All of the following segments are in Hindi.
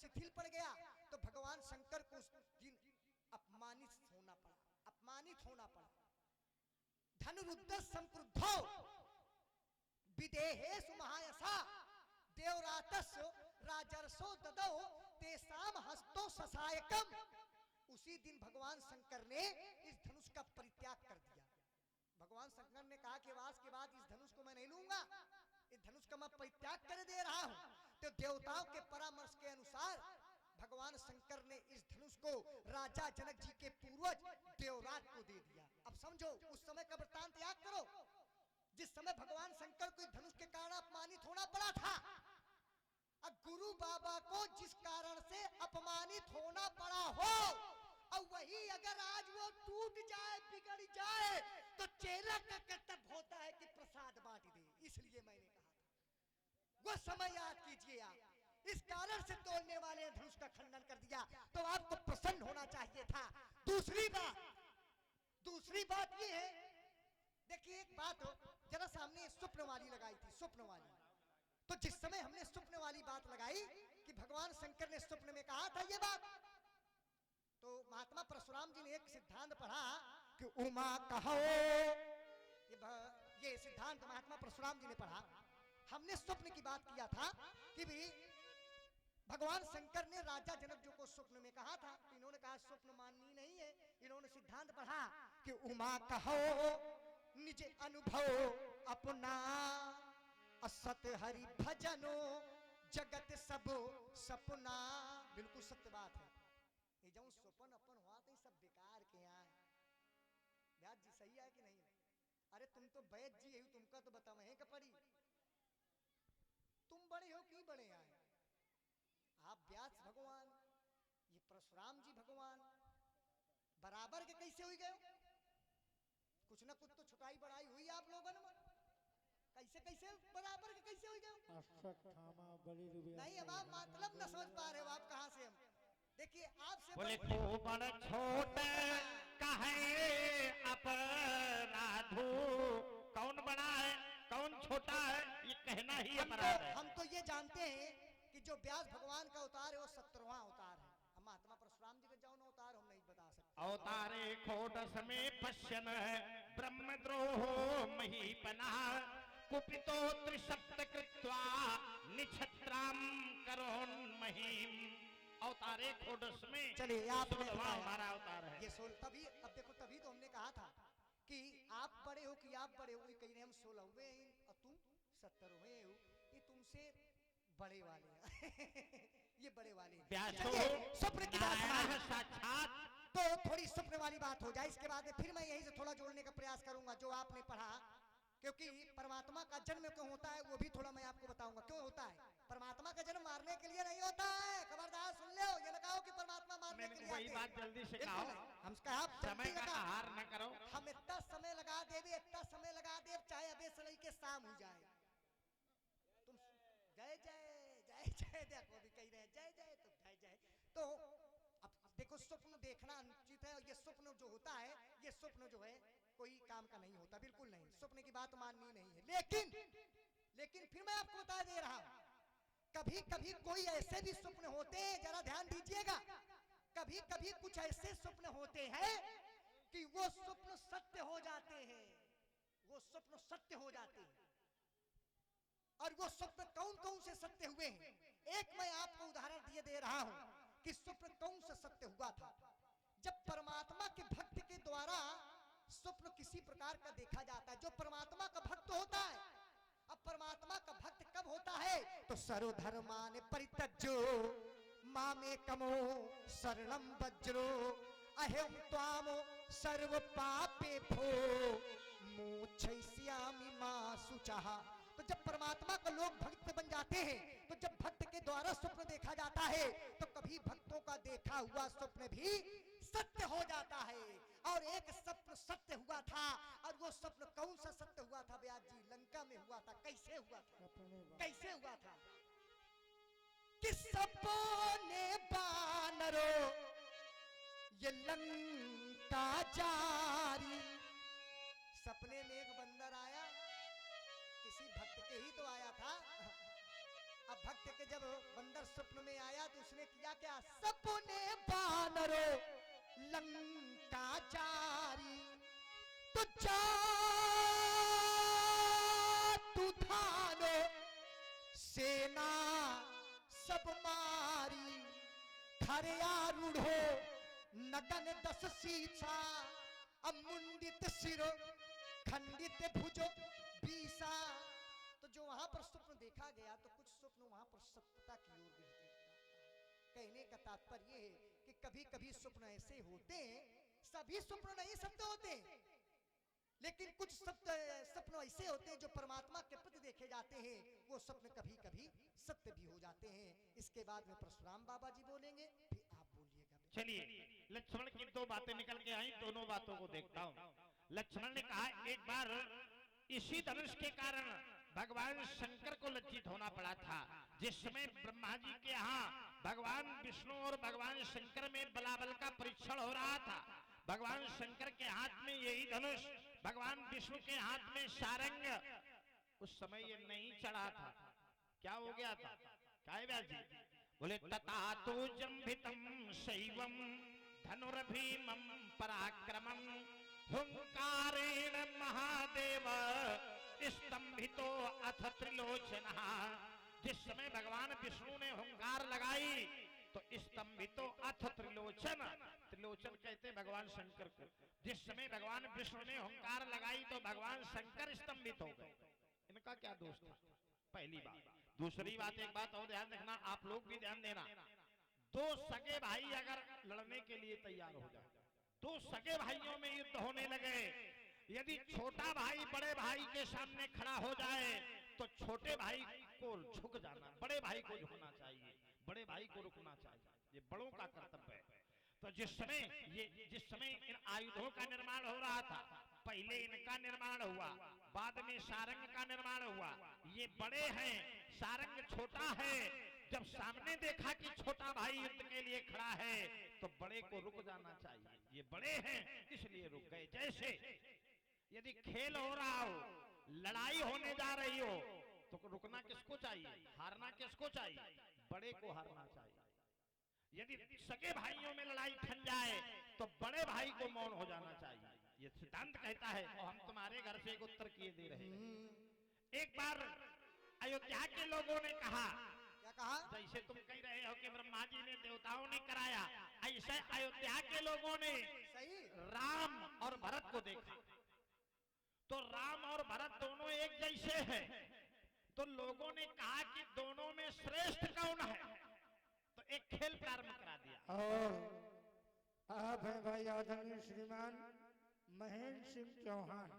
शिथिल पड़ गया तो भगवान शंकर को उस दिन अपमानित होना पड़ा, अपमानित होना पड़ा। धनुरुद्ध संक्रुद्धो विदेहेषु महायशा देवरातस्य राजर्षो ददौ तेषाम हस्तो ससायकम। उसी दिन भगवान शंकर ने इस धनुष का परित्याग कर दिया। भगवान शंकर ने कहा कि आज के बाद इस धनुष को मैं नहीं लूंगा, इस धनुष का मैं परित्याग कर दे रहा हूं। तो देवताओं के परामर्श के अनुसार भगवान शंकर ने इस धनुष को राजा जनक जी के पूर्वज देवराज को दे दिया। अब समझो उस समय का वृत्तांत याद करो, जिस समय भगवान शंकर को धनुष के कारण अपमानित होना पड़ा था। अब गुरु बाबा को जिस कारण से अपमानित होना पड़ा हो, और वही अगर आज वो टूट जाए, बिगड़ जाए, तो चेला का कर्तव्य होता है कि प्रसाद बांट दे। इसलिए मैंने कहा था वो समय याद कीजिए आप। इस कारण से तोड़ने वाले धनुष का खंडन कर दिया, तो आपको प्रसन्न होना चाहिए था। दूसरी बात ये है, देखिए एक बात हो, जरा सामने स्वप्न वाली लगाई थी, स्वप्न वाली। तो जिस समय हमने स्वप्न वाली बात लगाई कि भगवान शंकर ने स्वप्न में कहा था ये बात, तो महात्मा परशुराम जी ने एक सिद्धांत पढ़ा कि उमा कहो, ये सिद्धांत महात्मा परशुराम जी ने पढ़ा। हमने स्वप्न की बात किया था कि भी भगवान शंकर ने राजा जनक जी को स्वप्न में कहा था, तो इन्होंने कहा स्वप्न माननी नहीं है। इन्होंने सिद्धांत पढ़ा कि उमा कहो निज अनुभव अपना, असत हरि भजनो जगत सब सपना। बिल्कुल सत्य बात है। ये जो स्वप्न अपन हुआ तो सब बेकार के यहाँ व्यास जी सही है कि नहीं? अरे तुम तो वैद जी है, तुमका तो बताओ है का पड़ी, तुम बड़े हो कि बड़े आए आप व्यास भगवान, ये परशुराम जी भगवान बराबर के कैसे हुई गए? कुछ ना कुछ तो छुटाई बढ़ाई हुई आप लोगों में, कैसे कैसे बराबर के कैसे हुई गए? नहीं अब आप मतलब न समझ पा रहे हो आप कहां से। हम देखिए आपसे बोले तो बड़ छोटे कहे अपराधो, कौन बड़ा है कौन छोटा है ये कहना ही अपराध है। हम तो ये जानते हैं कि जो व्यास भगवान का अवतार है वो 17वां अवतार है। हम महात्मा परशुराम जी का जो अवतार हम नहीं बता सकते। अवतारे खोटस में पश्यन ब्रह्मद्रोहो महीपना, कुपितो त्रिसप्त कृत्वा निक्षत्राम करोन महीम। अवतारे खोटस में चलिए आप हमारा अवतार है। ये तभी अब देखो, तभी तो हमने कहा था कि आप बड़े हो कि आप बड़े हो, कह रहे हम 16वें हैं और तुम 17वें हो, ये तुमसे बड़े वाले हैं ये बड़े वाले स्वप्न की बात साक्षात। तो थोड़ी स्वप्न वाली बात हो जाए, इसके बाद फिर मैं यहीं से थोड़ा जोड़ने का प्रयास करूंगा जो आपने पढ़ा, क्योंकि परमात्मा का जन्म क्यों होता है वो भी थोड़ा मैं आपको बताऊंगा क्यों होता है। परमात्मा का जन्म मारने के लिए नहीं होता है, खबरदार सुन लो, ये लगाओ कि परमात्मा मारने के लिए वही बात जल्दी से कहो, हम आप समय का आहार न करो। हम इतना समय लगा देवे, इतना समय लगा दे, चाहे अबे सलई के शाम हो जाए। तुम जय जय जय जय देखो भी कह रहे हैं जय जय, तो जय जय। तो अब देखो स्वप्न देखना अनुचित है, और ये स्वप्न जो होता है ये स्वप्न जो है कोई काम का नहीं होता, बिल्कुल नहीं, स्वप्न की बात माननी नहीं है। लेकिन फिर मैं आपको बता दे रहा हूं, कभी कभी कोई ऐसे भी स्वप्न होते हैं, जरा ध्यान दीजिएगा, कभी कभी कुछ ऐसे स्वप्न होते हैं कि वो स्वप्न सत्य हो जाते हैं, वो स्वप्न सत्य हो जाते हैं। और वो स्वप्न कौन कौन से सत्य हुए हैं, एक मैं आपको उदाहरण दिए दे रहा हूं कि स्वप्न कौन सा सत्य हुआ था। जब परमात्मा के भक्त के द्वारा स्वप्न किसी प्रकार का देखा जाता है, जो परमात्मा का भक्त होता है, अब परमात्मा का भक्त कब होता है, तो सर्वधर्मान परित्यज्यो मामे कमो शरणम वज्रो अहम त्वामो सर्व पापे भो मोक्षयिष्यामि मा शुचः। तो जब परमात्मा का लोग भक्त बन जाते हैं, तो जब भक्त के द्वारा स्वप्न देखा जाता है, तो कभी भक्तों का देखा हुआ स्वप्न भी सत्य हो जाता है। और एक स्वप्न सत्य हुआ था, और वो स्वप्न कौन सा सत्य हुआ था व्यास जी? लंका में हुआ था। कैसे हुआ था? कैसे हुआ था कि सपने बानरो ये लंका जारी। सपने में एक बंदर आया, किसी भक्त के ही तो आया था। अब भक्त के जब बंदर स्वप्न में आया तो उसने किया क्या, सपने बानरो लंका जारी, तो तू थानो सेना सब मारी, खरिया रूढ़ो नगन 10 सीसा, अमुंडित सिरो खंडित भुजो बीसा। तो जो वहां पर स्वप्न देखा गया तो कुछ स्वप्न वहां पर सत्यता की ओर गिरते। कहने का तात्पर्य है कि कभी कभी स्वप्न ऐसे होते हैं, सभी स्वप्न नहीं सत्य होते, लेकिन कुछ स्वप्न ऐसे होते हैं जो परमात्मा के प्रति देखे जाते हैं, वो स्वप्न कभी कभी सत्य भी हो जाते हैं। इसके बाद में परशुराम बाबा जी बोलेंगे, फिर आप बोलिएगा। चलिए, लक्ष्मण की 2 बातें निकल के आई, दोनों बातों को देखता हूं। लक्ष्मण ने कहा एक बार इसी धनुष के कारण भगवान शंकर को लज्जित होना पड़ा था। जिस समय ब्रह्मा जी के यहाँ भगवान विष्णु और भगवान शंकर में बलाबल का परीक्षण हो रहा था, भगवान शंकर के हाथ में यही धनुष, भगवान विष्णु के हाथ में सारंग, उस समय ये नहीं चढ़ा था। क्या हो गया था? क्या है व्यास जी? बोले तथा तो जंभितम शैवम धनुर्भीमं पराक्रमं हुंकारेण महादेव स्तंभितो अथ त्रिलोचनः। जिस समय भगवान विष्णु ने हुंकार लगाई तो स्तंभितो अथ त्रिलोचन, त्रिलोचन कहते भगवान शंकर को। जिस समय भगवान विष्णु ने हुंकार लगाई तो भगवान शंकर स्तंभित हो गए। इनका क्या दोष था? पहली बात। दूसरी बात, एक बात और ध्यान रखना, आप लोग भी ध्यान देना। 2 सगे भाई अगर लड़ने के लिए तैयार हो जाए, 2 सगे भाइयों में युद्ध होने लगे, यदि छोटा भाई बड़े भाई के सामने खड़ा हो जाए तो छोटे भाई को झुक जाना, बड़े भाई को झुकना चाहिए, बड़े भाई को रुकना चाहिए, ये बड़ों का कर्तव्य है। तो जिस समय इन आयुधों का निर्माण हो रहा था, पहले इनका निर्माण हुआ, बाद में सारंग का निर्माण हुआ। ये बड़े हैं, सारंग छोटा है। जब सामने देखा कि छोटा भाई युद्ध के लिए खड़ा है तो बड़े को रुक जाना चाहिए, ये बड़े हैं इसलिए रुक गए। जैसे यदि खेल हो रहा हो, लड़ाई होने जा रही हो तो रुकना किसको चाहिए? हारना किसको चाहिए? बड़े को हारना चाहिए। यदि सगे भाइयों में लड़ाई ठन जाए तो बड़े भाई को मौन हो जाना चाहिए, ये सिद्धांत कहता है। और हम तुम्हारे घर से एक उत्तर किए दे रहे हैं। एक बार अयोध्या के लोगों ने कहा, क्या कहा? जैसे तुम कह रहे हो कि ब्रह्मा जी ने देवताओं ने कराया, ऐसे अयोध्या के लोगों ने सही राम और भरत को देखा तो राम और भरत दोनों एक जैसे हैं, तो लोगों ने कहा कि दोनों में श्रेष्ठ कौन है, तो एक खेल प्रारंभ करा दिया। और आप हैं भाई आदरणीय श्रीमान महेंद्र सिंह चौहान,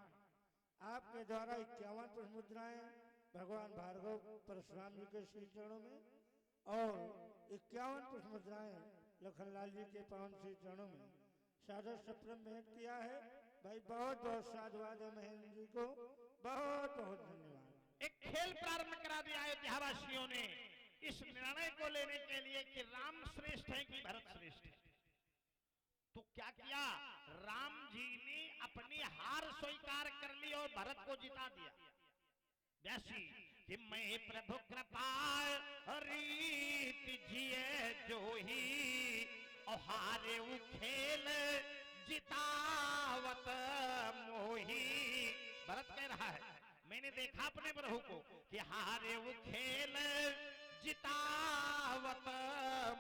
आपके द्वारा 51 पुष्प मुद्राएं भगवान भार्गव परशुराम जी के श्री चरणों में और 51 पुष्प मुद्राएं लखनलाल जी के पावन श्री चरणों में सादर सप्रम भेंट किया है। भाई बहुत बहुत साधुवाद है महेंद्र जी को, बहुत बहुत धन्यवाद। एक खेल प्रारंभ करा दिया अयोध्या वासियों ने इस निर्णय को लेने के लिए कि राम श्रेष्ठ है कि भरत श्रेष्ठ है। तो क्या किया, राम जी ने अपनी हार स्वीकार कर ली और भरत को जिता दिया। वैसी कि मैं प्रभु कृपा रीत जिए जो ही और हारे वो खेल जितावत मोही। भरत कह रहा है, मैंने देखा अपने प्रभु को कि हारे वो खेल जितावत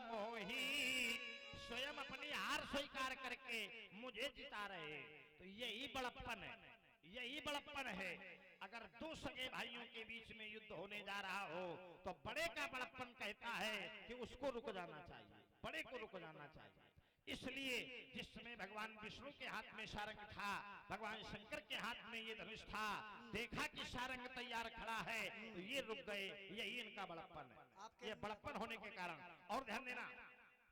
मोही, स्वयं अपनी हार स्वीकार करके मुझे जिता रहे। तो यही बड़प्पन है, यही बड़प्पन है। अगर 2 सगे भाइयों के बीच में युद्ध होने जा रहा हो तो बड़े का बड़प्पन कहता है कि उसको रुक जाना चाहिए, बड़े को रुक जाना चाहिए। इसलिए जिस समय भगवान विष्णु के हाथ में सारंग था, भगवान शंकर के हाथ में ये धनुष था, देखा कि सारंग तैयार खड़ा है तो ये रुक गए। यही इनका बड़प्पन है, ये बड़प्पन होने के कारण। और ध्यान देना,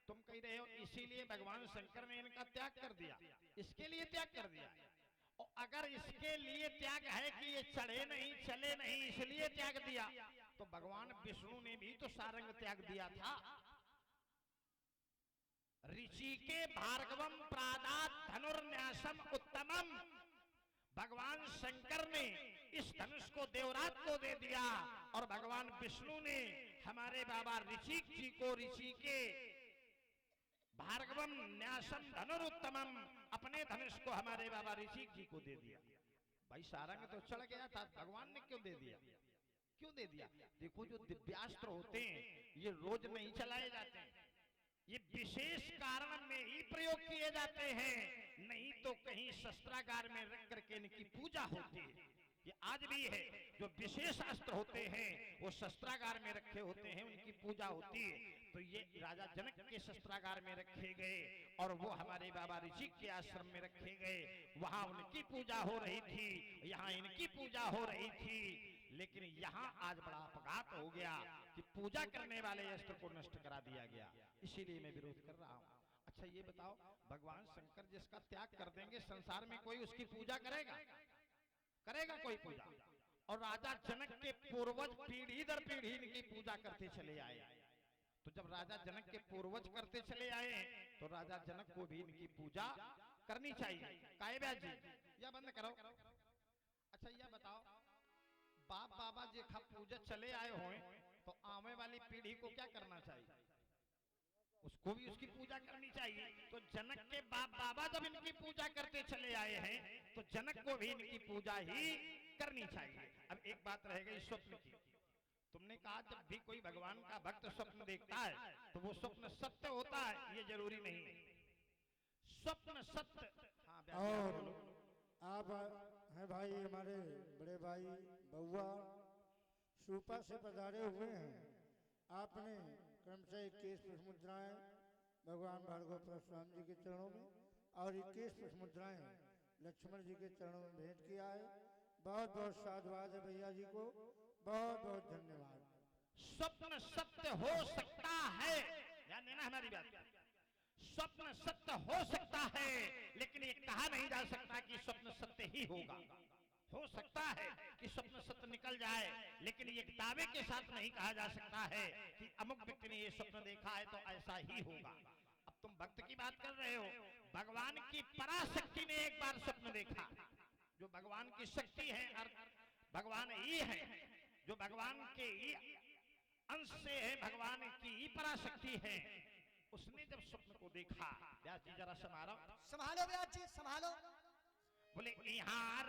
तुम कह रहे हो इसीलिए भगवान शंकर ने इनका त्याग कर दिया, इसके लिए त्याग कर दिया। और अगर इसके लिए त्याग है कि ये चढ़े नहीं चले नहीं इसलिए त्याग दिया, तो भगवान विष्णु ने भी तो सारंग त्याग दिया था। ऋषि के भार्गवम प्रादात धनुर्न्यासम उत्तमम, भगवान शंकर ने इस धनुष को देवराज को दे दिया और भगवान विष्णु ने हमारे बाबा ऋषिक जी को ऋषि के भार्गवम न्यासम धनुरुत्तमम अपने धनुष को हमारे बाबा ऋषिक जी को दे दिया। भाई सारंग तो चढ़ गया था, भगवान ने क्यों दे दिया? क्यों दे दिया? देखो जो दिव्यास्त्र होते हैं ये रोज नहीं चलाए जाते हैं, ये विशेष कारण में ही प्रयोग किए जाते हैं, नहीं तो कहीं शस्त्रागार में रख करके इनकी पूजा होती है। ये आज भी है, जो विशेष अस्त्र होते हैं वो शस्त्रागार में रखे होते हैं, उनकी पूजा होती है। तो ये राजा जनक के शस्त्रागार में रखे गए और वो हमारे बाबा ऋषि के आश्रम में रखे गए, वहां उनकी पूजा हो रही थी, यहाँ इनकी पूजा हो रही थी। लेकिन यहाँ आज बड़ा अपघात हो गया कि पूजा करने वाले अस्त्र को नष्ट करा दिया गया, इसीलिए मैं विरोध कर रहा हूँ। अच्छा ये बताओ, भगवान शंकर जिसका त्याग कर देंगे संसार में कोई उसकी पूजा करेगा? करेगा कोई पूजा? और राजा जनक के पूर्वज पीढ़ी दर पीढ़ी इनकी पूजा करते चले आए। तो जब राजा जनक के पूर्वज करते चले आए तो राजा जनक को भी इनकी पूजा करनी चाहिए। काहे ब्याज जी या बंद करो। अच्छा यह बताओ, बाप बाबा जी का पूजा चले आए हों तो आने वाली पीढ़ी को क्या करना चाहिए? उसको भी उसकी पूजा करनी चाहिए। तो जनक के बाप बाबा जब इनकी पूजा करते चले आए हैं तो जनक को भी इनकी पूजा ही करनी चाहिए। अब एक बात रह गई स्वप्न की। तुमने कहा जब भी कोई भगवान का भक्त स्वप्न देखता है तो वो स्वप्न सत्य होता है, ये जरूरी नहीं है। स्वप्न सत्य। हाँ और आप हैं भाई, हमारे बड़े भाई बउआ सूपा से पधारे हुए हैं। आपने क्रमशः 21 पुष्प मुद्राएं भगवान भार्गव परशुराम जी के चरणों में और 21 पुष्प मुद्राएं लक्ष्मण जी के चरणों में भेंट किया है। बहुत बहुत साधुवाद है भैया जी को, बहुत बहुत धन्यवाद। स्वप्न सत्य हो सकता है, ध्यान देना हमारी बात। स्वप्न सत्य हो सकता है लेकिन ये कहा नहीं जा सकता कि स्वप्न सत्य ही होगा। हो सकता है कि स्वप्न सत्य निकल जाए लेकिन ये दावे के साथ नहीं कहा जा सकता है कि अमुक व्यक्ति ने ये स्वप्न देखा है तो ऐसा ही होगा। अब तुम भक्त की बात कर रहे हो, भगवान की पराशक्ति ने एक बार स्वप्न देखा। जो भगवान की शक्ति है, भगवान ही है, जो भगवान के ही अंश से है, भगवान की ही पराशक्ति है, उसने जब स्वप्न को देखा, व्यास जी जरा संभालो संभालो व्यास जी संभालो। बोले यहाँ